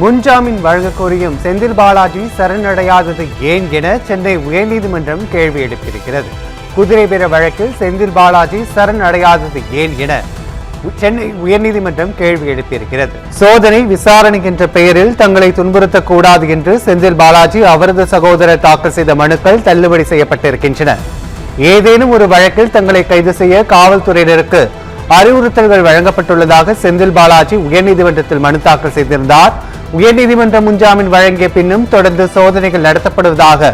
முன்ஜாமீன் வழங்க கோரியும் செந்தில் பாலாஜி சரணடையாதது ஏன் என சென்னை உயர்நீதிமன்றம் கேள்வி எழுப்பியிருக்கிறது. குதிரை பேர வழக்கில் செந்தில் பாலாஜி சரணடையாதது ஏன் என சென்னை உயர்நீதிமன்றம் கேள்வி எழுப்பியிருக்கிறது. சோதனை விசாரணை என்ற பெயரில் தங்களை துன்புறுத்தக்கூடாது என்று செந்தில் பாலாஜி அவரது சகோதரர் தாக்கல் செய்த மனுக்கள் தள்ளுபடி செய்யப்பட்டிருக்கின்றன. ஏதேனும் ஒரு வழக்கில் தங்களை கைது செய்ய காவல்துறையினருக்கு அறிவுறுத்தல்கள் வழங்கப்பட்டுள்ளதாக செந்தில் பாலாஜி உயர்நீதிமன்றத்தில் மனு தாக்கல் செய்திருந்தார். உயர்நீதிமன்றம் முன்ஜாமீன் வழங்கிய பின்னும் தொடர்ந்து சோதனைகள் நடத்தப்படுவதாக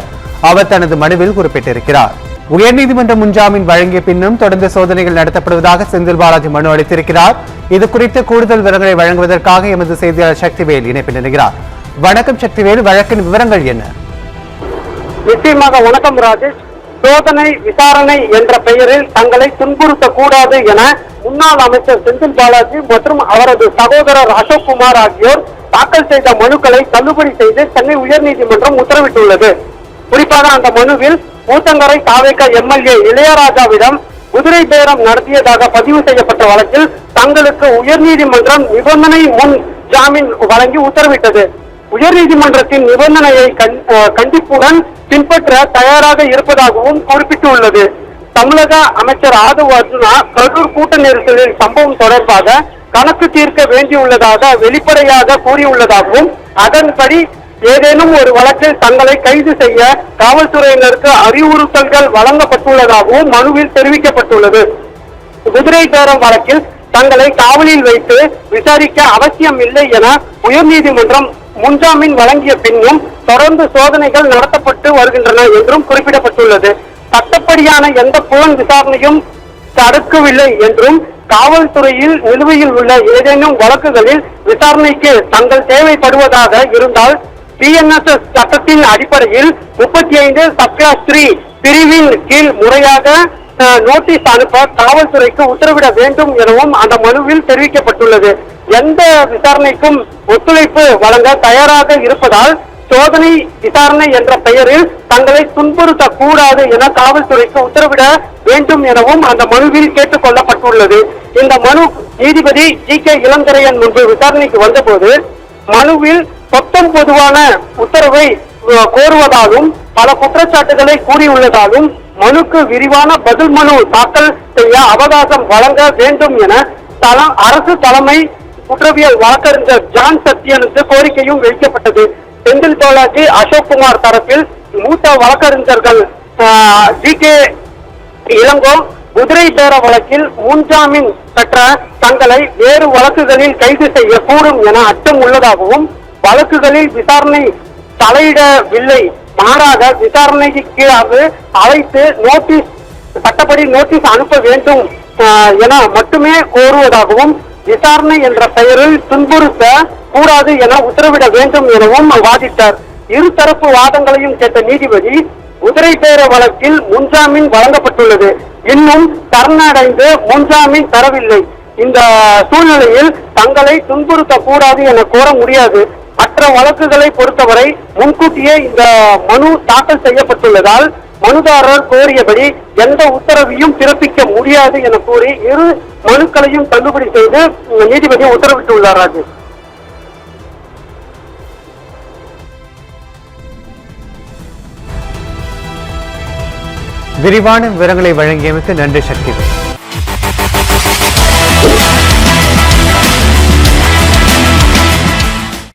அவர் தனது மனுவில் குறிப்பிட்டிருக்கிறார். உயர்நீதிமன்றம் முன்ஜாமீன் வழங்கிய பின்னும் தொடர்ந்து சோதனைகள் நடத்தப்படுவதாக செந்தில் பாலாஜி மனு அளித்திருக்கிறார். இது குறித்து கூடுதல் விவரங்களை வழங்குவதற்காக எமது செய்தியாளர் சக்திவேல் இணைப்பில் இணைகிறார். வணக்கம் சக்திவேல், வழக்கின் விவரங்கள் என்ன? நிச்சயமாக வணக்கம் ராஜேஷ். சோதனை விசாரணை என்ற பெயரில் தங்களை துன்புறுத்தக்கூடாது என முன்னாள் அமைச்சர் செந்தில் பாலாஜி மற்றும் அவரது சகோதரர் அசோக்குமார் ஆகியோர் தாக்கல் செய்த மனுக்களை தள்ளுபடி செய்து சென்னை உயர்நீதிமன்றம் உத்தரவிட்டுள்ளது. குறிப்பாக அந்த மனுவில் ஊத்தங்கரை தாவேக எம்எல்ஏ இளையராஜாவிடம் குதிரை பேரம் நடத்தியதாக பதிவு செய்யப்பட்ட வழக்கில் தங்களுக்கு உயர்நீதிமன்றம் நிபந்தனை முன் ஜாமீன் வழங்கி உத்தரவிட்டது. உயர்நீதிமன்றத்தின் நிபந்தனையை கண்டிப்புடன் பின்பற்ற தயாராக இருப்பதாகவும் குறிப்பிட்டுள்ளது. தமிழக அமைச்சர் ஆதவ் அர்ஜுனா கரூர் கூட்ட நெரிசலில் சம்பவம் தொடர்பாக கணக்கு தீர்க்க வேண்டியுள்ளதாக வெளிப்படையாக கூறியுள்ளதாகவும் அதன்படி ஏதேனும் ஒரு வழக்கில் தங்களை கைது செய்ய காவல்துறையினருக்கு அறிவுறுத்தல்கள் வழங்கப்பட்டுள்ளதாகவும் மனுவில் தெரிவிக்கப்பட்டுள்ளது. குதிரை பேரம் வழக்கில் தங்களை காவலில் வைத்து விசாரிக்க அவசியம் இல்லை என உயர்நீதிமன்றம் முன்ஜாமீன் வழங்கிய பின்னும் தொடர்ந்து சோதனைகள் நடத்தப்பட்டு வருகின்றன என்றும் குறிப்பிடப்பட்டுள்ளது. சட்டப்படியான எந்த புலன் விசாரணையும் தடுக்கவில்லை என்றும் காவல்துறையில் நிலுவையில் உள்ள ஏதேனும் வழக்குகளில் விசாரணைக்கு தங்கள் தேவைப்படுவதாக இருந்தால் பிஎன்எஸ்எஸ் சட்டத்தின் அடிப்படையில் 35 சப்கிளாஸ் 3 பிரிவின் கீழ் முறையாக நோட்டீஸ் அனுப்ப காவல்துறைக்கு உத்தரவிட வேண்டும் எனவும் அந்த மனுவில் தெரிவிக்கப்பட்டுள்ளது. எந்த விசாரணைக்கும் ஒத்துழைப்பு வழங்க தயாராக இருப்பதால் சோதனை விசாரணை என்ற பெயரில் தங்களை துன்புறுத்தக்கூடாது என காவல்துறைக்கு உத்தரவிட வேண்டும் எனவும் அந்த மனுவில் கேட்டுக் கொள்ளப்பட்டுள்ளது. இந்த மனு நீதிபதி ஜி.கே. இளந்திரையன் முன்பு விசாரணைக்கு வந்தபோது மனுவில் பொதுவான உத்தரவை கோருவதாலும் பல குற்றச்சாட்டுகளை கூறியுள்ளதாலும் மனுக்கு விரிவான பதில் மனு தாக்கல் செய்ய அவகாசம் வழங்க வேண்டும் என அரசு தலைமை குற்றவியல் வழக்கறிஞர் ஜான் சத்யனுக்கு கோரிக்கையும் வைக்கப்பட்டது. செந்தில் பாலாஜி அசோக்குமார் தரப்பில் மூத்த வழக்கறிஞர்கள் ஜி.கே. இளங்கோ குதிரை பேர வழக்கில் முன்ஜாமீன் பெற்ற தங்களை வேறு வழக்குகளில் கைது செய்யக்கூடும் என அச்சம் உள்ளதாகவும் வழக்குகளில் விசாரணை தலையிடவில்லை, மாறாக விசாரணைக்கு அழைத்து சட்டப்படி நோட்டீஸ் அனுப்ப வேண்டும் என மட்டுமே கோருவதாகவும் விசாரணை என்ற பெயரில் துன்புறுத்த கூடாது என உத்தரவிட வேண்டும் எனவும் வாதிட்டார். இருதரப்பு வாதங்களையும் கேட்ட நீதிபதி குதிரை பேர வழக்கில் முன்ஜாமீன் வழங்கப்பட்டுள்ளது, இன்னும் சரணடைந்து முன்ஜாமீன் தரவில்லை. இந்த சூழ்நிலையில் தங்களை துன்புறுத்த கூடாது என கோர முடியாது. மற்ற வழக்குகளை பொறுத்தவரை முன்கூட்டியே இந்த மனு தாக்கல் செய்யப்பட்டுள்ளதால் மனுதாரர் கோரியபடி எந்த உத்தரவையும் பிறப்பிக்க முடியாது என கூறி இரு மனுக்களையும் தள்ளுபடி செய்து நீதிபதி உத்தரவிட்டுள்ளார். ராஜேஷ், விரிவான விவரங்களை வழங்கியமைக்கு நன்றி சக்தி.